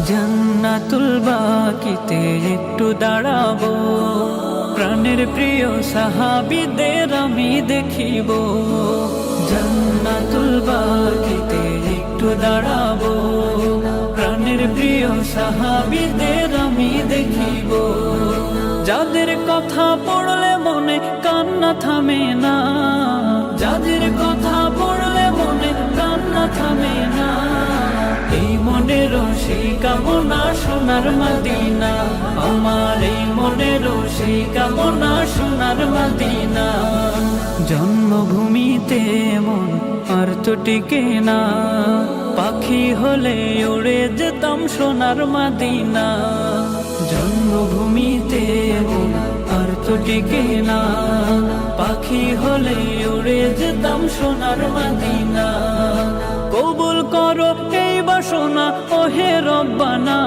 জান্নাতুল বাকিতে একটু দাঁড়াবো, প্রাণের প্রিয় সাহাবীদের আমি দেখিব। জান্নাতুল বাকিতে একটু দাঁড়াবো, প্রাণের প্রিয় সাহাবীদের আমি দেখিব। যাদের কথা পড়লে মনে কান্না থামে না, যাদের কথা পড়লে মনে কান্না থামে না, এই মনেরও সেই কামনা সোনার মদিনা, আমার এই মনেরও সেই কামনা সোনার মদিনা। জন্মভূমিতে মন আর তো টিকে না, পাখি হলে উড়ে যেতাম সোনার মদিনা। জন্মভূমিতে মন আর তো টিকে না, পাখি হলে উড়ে যেতাম সোনার মদিনা। কবুল করো এই বাসনা ওহে রব্বানা,